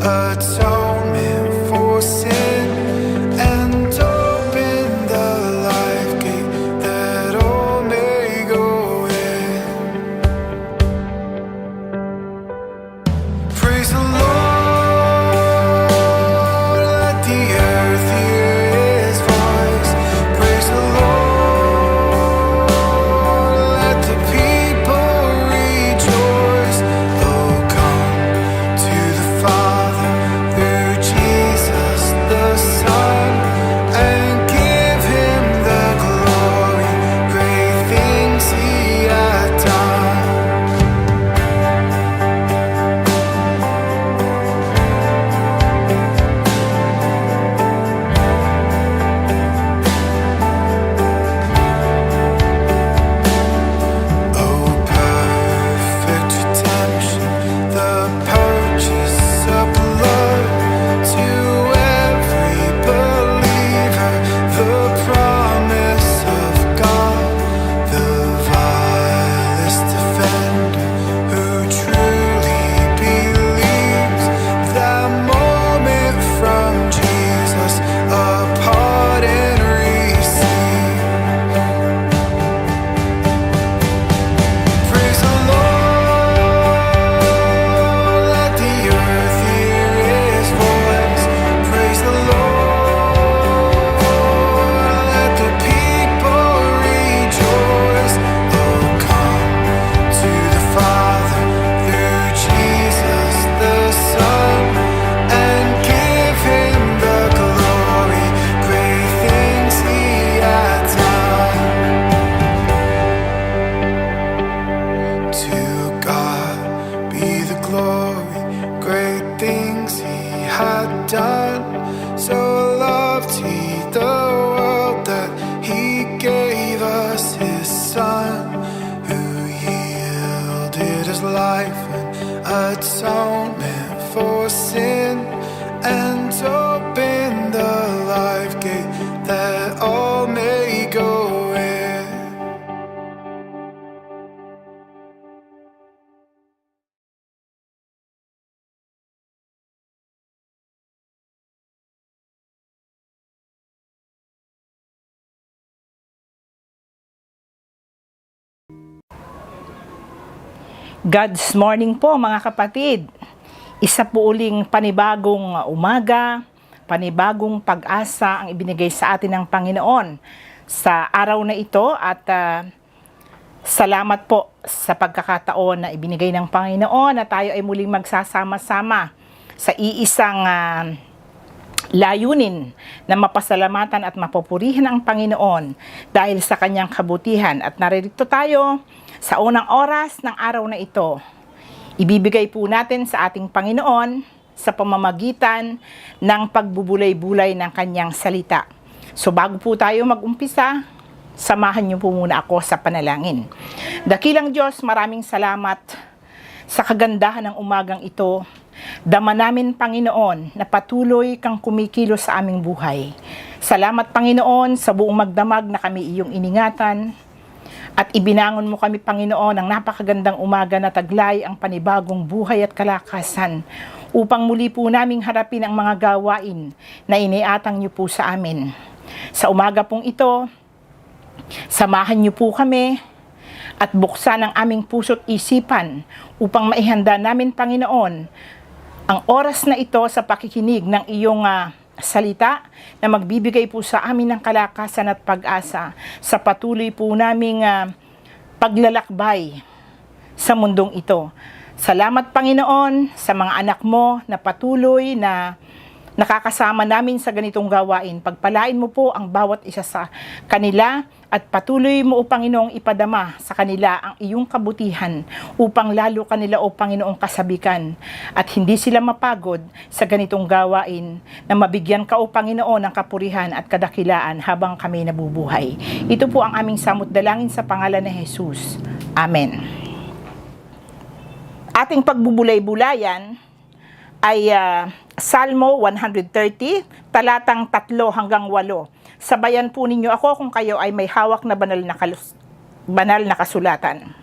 atonement for sin, and open the life gate that all may go in. Praise the Lord, let the earth hear His voice. Praise the Lord, let the people rejoice. Oh, come to the Father through Jesus the Son, and give Him the glory, great things He hath done. Oh, perfect redemption, the purchase of blood to every believer, the promise of God, the vilest offender who truly believes, that moment from Jesus, a pardon receive. Praise the Lord, let the earth hear His voice. Praise the Lord, let the people rejoice. Oh, come to the Father through Jesus the Son, and give Him the glory, great things He hath done. To God be the glory, great things He had done. So loved He the world that He gave us His Son, who yielded His life in atonement for sin, and opened the life gate that all may go in. God's morning po mga kapatid. Isa po uling panibagong umaga, panibagong pag-asa ang ibinigay sa atin ng Panginoon sa araw na ito, at salamat po sa pagkakataon na ibinigay ng Panginoon na tayo ay muling magsasama-sama sa iisang layunin na mapasalamatan at mapupurihan ang Panginoon dahil sa kanyang kabutihan. At naririto tayo sa unang oras ng araw na ito. Ibibigay po natin sa ating Panginoon sa pamamagitan ng pagbubulay-bulay ng kanyang salita. So bago po tayo mag-umpisa, samahan niyo po muna ako sa panalangin. Dakilang Diyos, maraming salamat sa kagandahan ng umagang ito. Dama namin, Panginoon, na patuloy kang kumikilos sa aming buhay. Salamat, Panginoon, sa buong magdamag na kami iyong iningatan. At ibinangon mo kami, Panginoon, ng napakagandang umaga na taglay ang panibagong buhay at kalakasan, upang muli po naming harapin ang mga gawain na iniatang niyo po sa amin. Sa umaga pong ito, samahan niyo po kami at buksan ang aming puso't isipan upang maihanda namin, Panginoon, ang oras na ito sa pakikinig ng iyong salita na magbibigay po sa amin ng kalakasan at pag-asa sa patuloy po naming paglalakbay sa mundong ito. Salamat, Panginoon, sa mga anak mo na patuloy na nakakasama namin sa ganitong gawain. Pagpalain mo po ang bawat isa sa kanila at patuloy mo, O Panginoong, ipadama sa kanila ang iyong kabutihan upang lalo kanila, O Panginoong, kasabikan at hindi sila mapagod sa ganitong gawain, na mabigyan ka, O Panginoon, ng kapurihan at kadakilaan habang kami nabubuhay. Ito po ang aming samot dalangin sa pangalan ni Jesus. Amen. Ating pagbubulay-bulayan ay Salmo 130, talatang 3 hanggang 8. Sabayan po ninyo ako kung kayo ay may hawak na banal na kasulatan.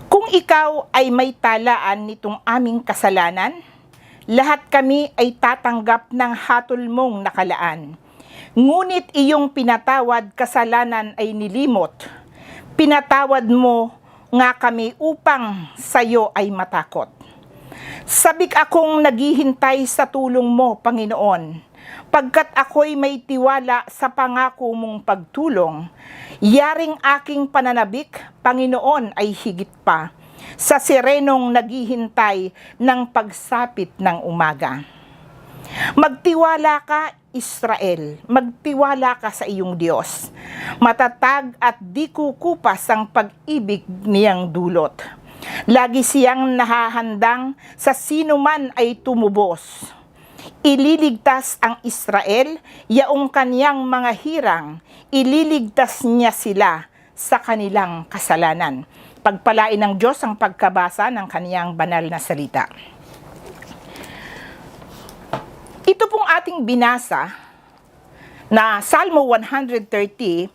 Kung ikaw ay may talaan nitong aming kasalanan, lahat kami ay tatanggap ng hatol mong nakalaan. Ngunit iyong pinatawad kasalanan ay nilimot. Pinatawad mo nga kami upang sayo ay matakot. Sabik akong naghihintay sa tulong mo, Panginoon, pagkat ako'y may tiwala sa pangako mong pagtulong. Yaring aking pananabik, Panginoon, ay higit pa sa sirenong naghihintay ng pagsapit ng umaga. Magtiwala ka, Israel, magtiwala ka sa iyong Diyos. Matatag at di kukupas ang pag-ibig niyang dulot. Lagi siyang nahahandang sa sino man ay tumubos. Ililigtas ang Israel, yaong kaniyang mga hirang, ililigtas niya sila sa kanilang kasalanan. Pagpalain ng Diyos ang pagkabasa ng kaniyang banal na salita. Ito pong ating binasa na Salmo 130,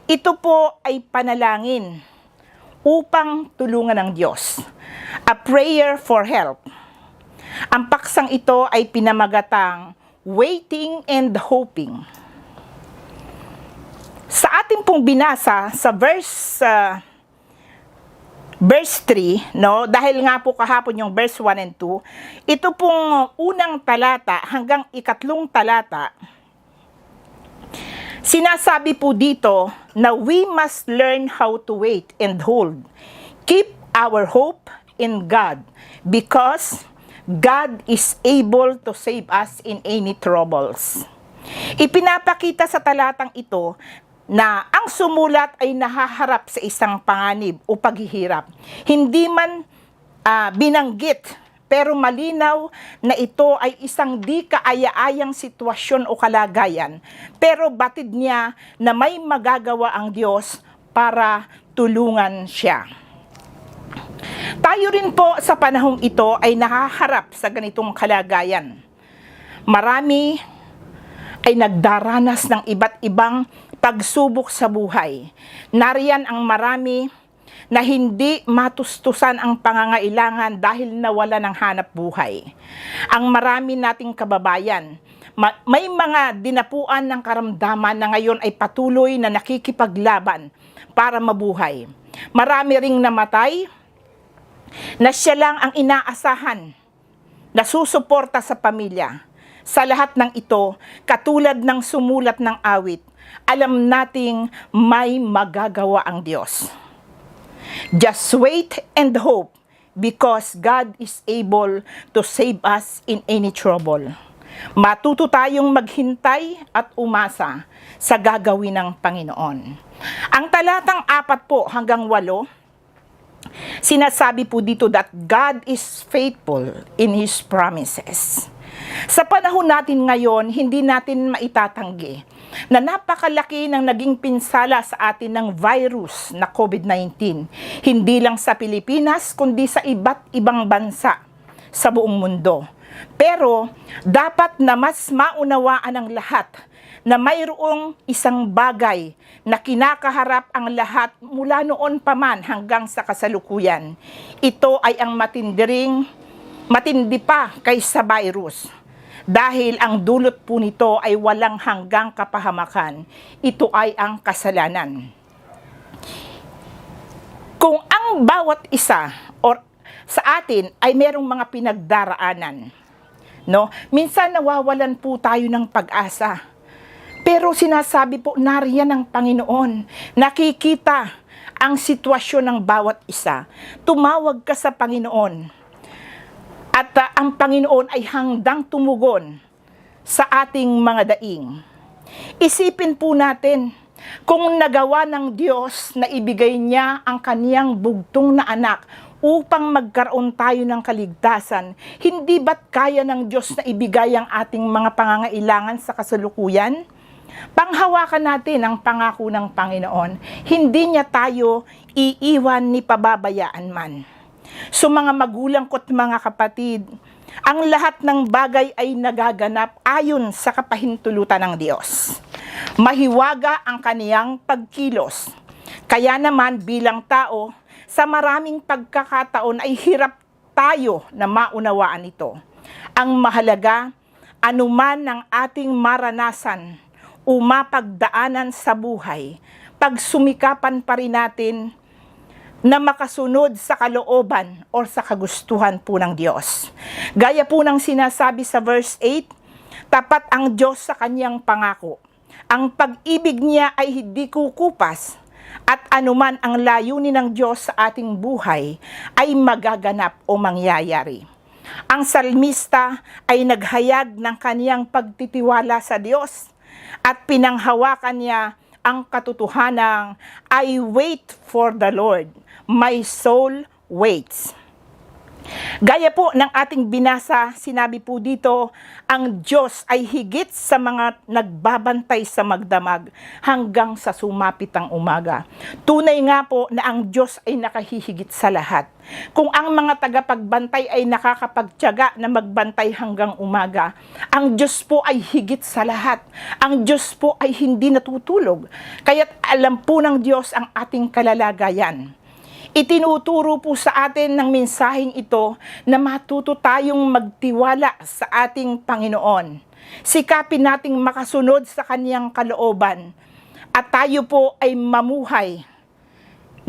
ito po ay panalangin upang tulungan ng Diyos. A prayer for help. Ang paksang ito ay pinamagatang waiting and hoping. Sa ating pong binasa sa verse 3, no, dahil nga po kahapon yung verse 1 and 2, ito pong unang talata hanggang ikatlong talata, sinasabi po dito na we must learn how to wait and hold. Keep our hope in God because God is able to save us in any troubles. Ipinapakita sa talatang ito na ang sumulat ay nahaharap sa isang panganib o paghihirap. Hindi man binanggit, pero malinaw na ito ay isang di kaaya-ayang sitwasyon o kalagayan. Pero batid niya na may magagawa ang Diyos para tulungan siya. Tayo rin po sa panahong ito ay nahaharap sa ganitong kalagayan. Marami ay nagdaranas ng iba't ibang pagsubok sa buhay. Nariyan ang marami na hindi matustusan ang pangangailangan dahil nawala ng hanap buhay. Ang marami nating kababayan, may mga dinapuan ng karamdaman na ngayon ay patuloy na nakikipaglaban para mabuhay. Marami ring namatay na siya lang ang inaasahan na susuporta sa pamilya. Sa lahat ng ito, katulad ng sumulat ng awit, alam nating may magagawa ang Diyos. Just wait and hope because God is able to save us in any trouble. Matuto tayong maghintay at umasa sa gagawin ng Panginoon. Ang talatang 4 po hanggang 8, sinasabi po dito that God is faithful in His promises. Sa panahon natin ngayon, hindi natin maitatanggi na napakalaki ng naging pinsala sa atin ng virus na COVID-19. Hindi lang sa Pilipinas, kundi sa iba't ibang bansa sa buong mundo. Pero dapat na mas maunawaan ng lahat na mayroong isang bagay na kinakaharap ang lahat mula noon pa man hanggang sa kasalukuyan. Ito ay ang matindi pa kaysa virus. Dahil ang dulot po nito ay walang hanggang kapahamakan. Ito ay ang kasalanan. Kung ang bawat isa or sa atin ay merong mga pinagdaraanan, no? Minsan nawawalan po tayo ng pag-asa. Pero sinasabi po, nariyan ng Panginoon. Nakikita ang sitwasyon ng bawat isa. Tumawag ka sa Panginoon. At ang Panginoon ay handang tumugon sa ating mga daing. Isipin po natin, kung nagawa ng Diyos na ibigay niya ang kaniyang bugtong na anak upang magkaroon tayo ng kaligtasan, hindi ba't kaya ng Diyos na ibigay ang ating mga pangangailangan sa kasalukuyan? Panghawakan natin ang pangako ng Panginoon. Hindi niya tayo iiwan ni pababayaan man. So mga magulang ko't mga kapatid, ang lahat ng bagay ay nagaganap ayon sa kapahintulutan ng Diyos. Mahiwaga ang kaniyang pagkilos. Kaya naman bilang tao, sa maraming pagkakataon ay hirap tayo na maunawaan ito. Ang mahalaga, anuman ang ating maranasan o mapagdaanan sa buhay, pagsumikapan pa rin natin na makasunod sa kalooban o sa kagustuhan po ng Diyos. Gaya po ng sinasabi sa verse 8, tapat ang Diyos sa kanyang pangako. Ang pag-ibig niya ay hindi kukupas at anuman ang layunin ng Diyos sa ating buhay ay magaganap o mangyayari. Ang salmista ay naghayag ng kaniyang pagtitiwala sa Diyos at pinanghawakan niya ang katotohanang, I wait for the Lord, my soul waits. Gaya po ng ating binasa, sinabi po dito, ang Diyos ay higit sa mga nagbabantay sa magdamag hanggang sa sumapit ang umaga. Tunay nga po na ang Diyos ay nakahihigit sa lahat. Kung ang mga tagapagbantay ay nakakapagtiyaga na magbantay hanggang umaga, ang Diyos po ay higit sa lahat. Ang Diyos po ay hindi natutulog. Kaya't alam po ng Diyos ang ating kalalagayan. Itinuturo po sa atin ng mensaheng ito na matuto tayong magtiwala sa ating Panginoon. Sikapin nating makasunod sa Kaniyang kalooban at tayo po ay mamuhay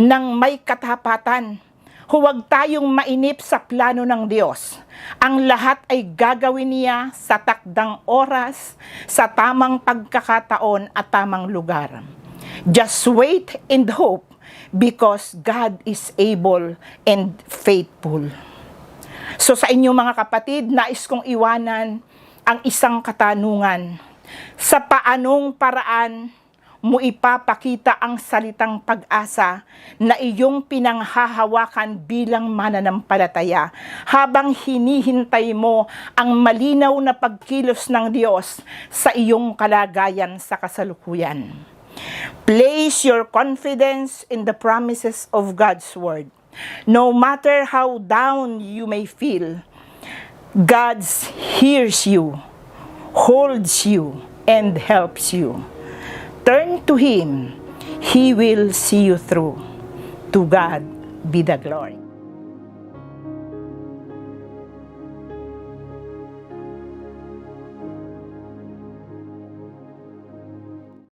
ng may katapatan. Huwag tayong mainip sa plano ng Diyos. Ang lahat ay gagawin niya sa takdang oras, sa tamang pagkakataon at tamang lugar. Just wait and hope, because God is able and faithful. So sa inyo mga kapatid, nais kong iwanan ang isang katanungan. Sa paanong paraan mo ipapakita ang salitang pag-asa na iyong pinanghahawakan bilang mananampalataya habang hinihintay mo ang malinaw na pagkilos ng Diyos sa iyong kalagayan sa kasalukuyan? Place your confidence in the promises of God's Word. No matter how down you may feel, God hears you, holds you, and helps you. Turn to Him. He will see you through. To God be the glory.